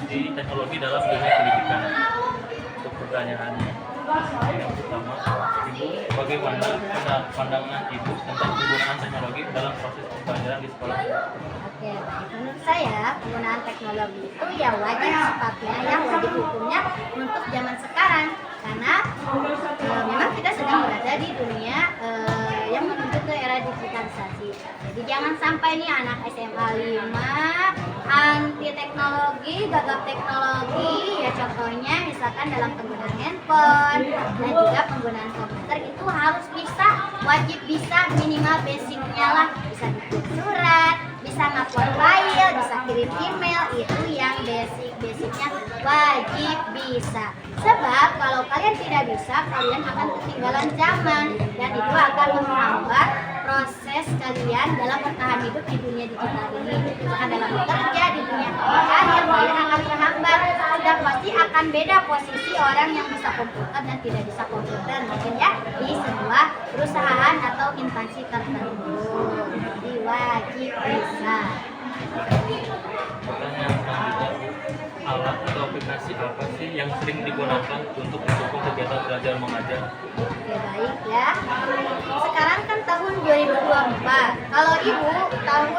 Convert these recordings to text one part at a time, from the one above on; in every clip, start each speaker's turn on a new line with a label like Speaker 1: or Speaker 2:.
Speaker 1: di teknologi dalam dunia pendidikan. Untuk pertanyaannya, yang pertama, Ibu, bagaimana pandangan Ibu tentang penggunaan teknologi dalam proses pembelajaran di sekolah?
Speaker 2: Oke, baik. Menurut saya penggunaan teknologi itu ya wajib sifatnya, yang wajib hukumnya untuk zaman sekarang, karena memang kita sedang berada di dunia yang menuju ke era digitalisasi. Jadi jangan sampai nih anak SMA 5 anti teknologi, gagap teknologi, ya contohnya misalkan dalam penggunaan handphone dan juga penggunaan komputer itu harus bisa, wajib bisa minimal basicnya lah, bisa bikin surat, bisa ngupload file, bisa kirim email, itu yang basicnya wajib bisa. Sebab kalau kalian tidak bisa, kalian akan ketinggalan zaman dan itu akan menghambat proses kalian dalam bertahan hidup di dunia digital ini. Misalkan dalam bekerja, di dunia karir, kalian akan terhambat. Sudah pasti akan beda posisi orang yang bisa komputer dan tidak bisa komputer, mungkin ya di sebuah perusahaan atau instansi tertentu. Jadi wajib bisa.
Speaker 1: Pertanyaan selanjutnya, alat atau aplikasi apa sih yang sering digunakan untuk mendukung kegiatan belajar mengajar?
Speaker 2: Oke, baik ya. Sekarang kan tahun 2024. Kalau Ibu tahun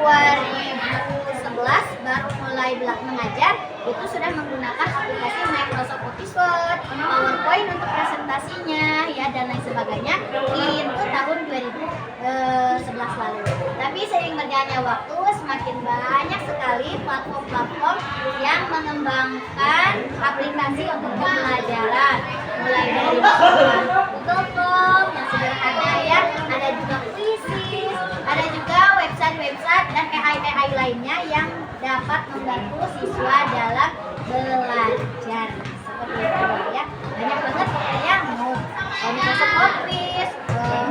Speaker 2: 2011 baru mulai mengajar, itu sudah menggunakan aplikasi Microsoft Office Word, PowerPoint untuk presentasinya, ya dan lain sebagainya. Itu tahun 2011 lalu. Tapi seiring berjalannya waktu, semakin banyak sekali platform-platform yang mengembangkan aplikasi untuk pembelajaran, mulai dari Google Form yang sederhana ya, ada juga Quizzes, ada juga website-website dan AI lainnya yang dapat membantu siswa dalam belajar. Seperti itu ya, banyak banget ya, mau Microsoft Office,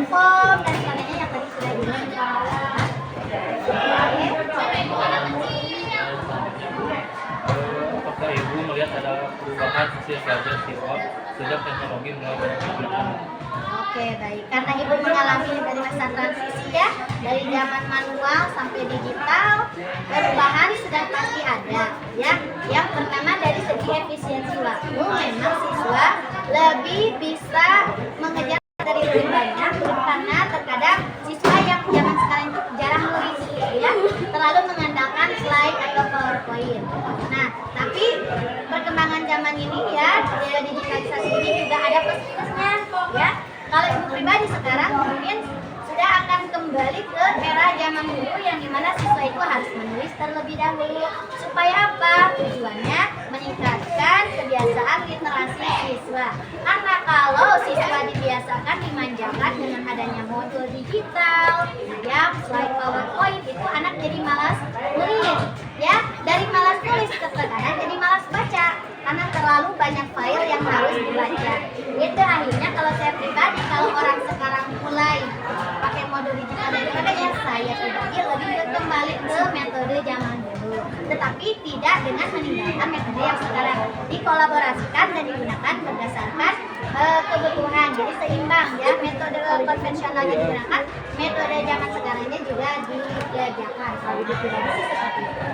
Speaker 2: Form dan sebagainya yang tadi sudah dibilang.
Speaker 1: Apakah Ibu melihat ada perubahan hasil belajar siswa sejak teknologi mulai banyak digunakan?
Speaker 2: Oke, baik. Karena Ibu mengalami dari masa transisi ya, dari zaman manual sampai digital, perubahan sudah pasti ada ya. Yang pertama dari segi efisiensi waktu, memang siswa lebih bisa mengejar dari lebih banyak, karena terkadang siswa yang zaman sekarang itu jarang nulis ya, terlalu mengandalkan slide atau PowerPoint. Nah, tapi perkembangan zaman ini ya, digitalisasi ini juga ada plus-plusnya ya. Kalau Ibu pribadi sekarang mungkin sudah akan kembali ke era zaman dulu yang dimana siswa itu harus menulis terlebih dahulu. Supaya apa? Tujuannya meningkatkan kebiasaan literasi siswa. Karena kalau siswa dibiasakan dimanjakan dengan adanya modul digital, ya slide PowerPoint, itu anak jadi malas nulis, ya dari malas nulis terkadang jadi malas baca karena terlalu banyak file yang harus dibaca. Itu akhirnya kalau saya pribadi, kalau orang sekarang mulai pakai modul digital dan sebagainya, saya pribadi lebih kembali ke metode zaman dulu, tetapi tidak dengan meninggalkan metode yang sekarang, dikolaborasikan dan digunakan berdasarkan kebutuhan. Jadi seimbang ya, metode konvensionalnya digunakan, metode zaman sekarangnya juga dikerjakan. Kalau Ibu pribadi sih seperti itu.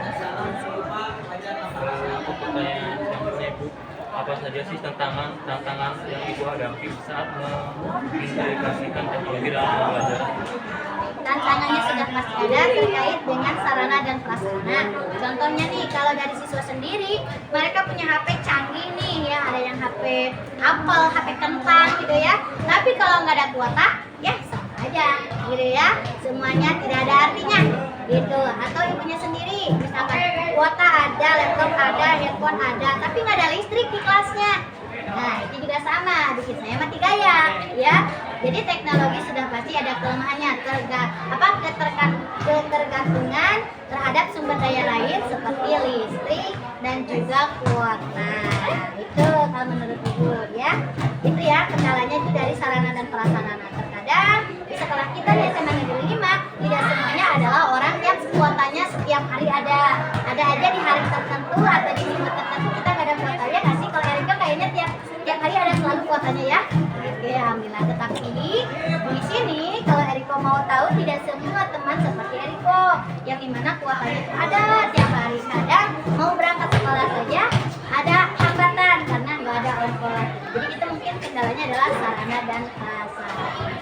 Speaker 1: Untuk pertanyaan selanjutnya, Ibu, apa saja sih tantangan yang Ibu hadapi saat mengintegrasikan teknologi dalam pembelajaran?
Speaker 2: Tantangannya sudah pasti ada terkait dengan sarana dan prasarana. Contohnya nih, kalau dari siswa sendiri, mereka punya HP canggih nih ya, ada yang HP Apple, HP kentang gitu ya. Tapi kalau nggak ada kuota, ya sama aja gitu ya. Semuanya tidak ada artinya gitu. Atau ibunya sendiri, misalkan kuota ada, laptop ada, handphone ada, tapi nggak ada listrik di kelasnya. Nah, itu juga sama, bikin saya mati gaya ya. Jadi teknologi sudah pasti ada kelemahannya, ketergantungan terhadap sumber daya lain seperti listrik dan juga kuota. Itu kalau menurut Ibu ya. Itu ya kendalanya itu dari sarana dan prasarana. Terkadang di sekolah kita di SMA Negeri 5 tidak semuanya adalah orang yang kuotanya setiap hari ada. Ada aja di hari tertentu atau di minggu tertentu kita nggak ada kuota ya. Kasih kalau Erika kayaknya tiap hari ada selalu kuotanya ya. Oke, alhamdulillah. Tetapi di sini kalau Eriko mau tahu, tidak semua teman seperti Eriko. yang dimana kuotanya itu ada tiap hari. Kadang mau berangkat sekolah saja ada hambatan karena nggak ada ongkos. Jadi itu mungkin kendalanya adalah sarana dan prasarana.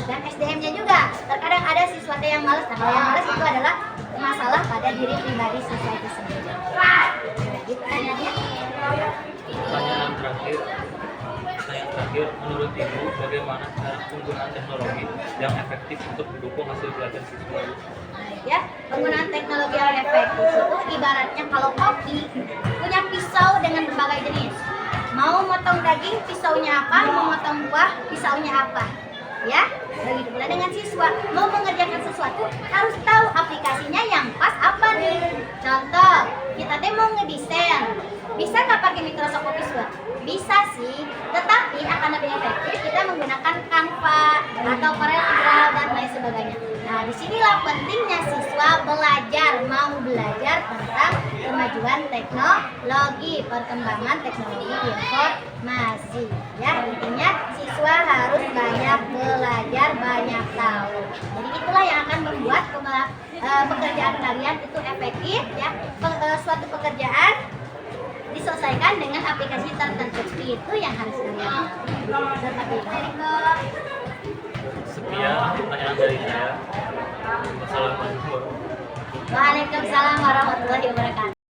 Speaker 2: Dan SDM-nya juga. Terkadang ada siswa yang malas. Nah, kalau yang malas itu adalah masalah pada diri pribadi siswa itu sendiri. Gitu tanyanya.
Speaker 1: Pertanyaan terakhir, menurut Ibu, bagaimana cara penggunaan teknologi yang efektif untuk mendukung hasil belajar siswa?
Speaker 2: Ya, penggunaan teknologi yang efektif itu ibaratnya kalau koki punya pisau dengan berbagai jenis. Mau motong daging, pisaunya apa? Mau motong buah, pisaunya apa? Ya, begitu pula dengan siswa. Mau mengerjakan sesuatu harus tahu aplikasinya yang pas apa nih. Contoh, kita mau ngedesain. Bisa nggak pakai Microsoft Office Word? Bisa sih, tetapi akan lebih efektif kita menggunakan Canva atau CorelDRAW dan lain sebagainya. Nah, disinilah pentingnya siswa mau belajar tentang kemajuan teknologi, perkembangan teknologi informasi. Ya, intinya siswa harus banyak belajar, banyak tahu. Jadi itulah yang akan membuat pekerjaan kalian itu efektif. Ya, suatu pekerjaan diselesaikan dengan aplikasi tertentu. Itu yang harus kalian seperti itu.
Speaker 1: Sekian pertanyaan dari saya. Wassalamualaikum warahmatullahi wabarakatuh.
Speaker 2: Waalaikumsalam warahmatullahi wabarakatuh.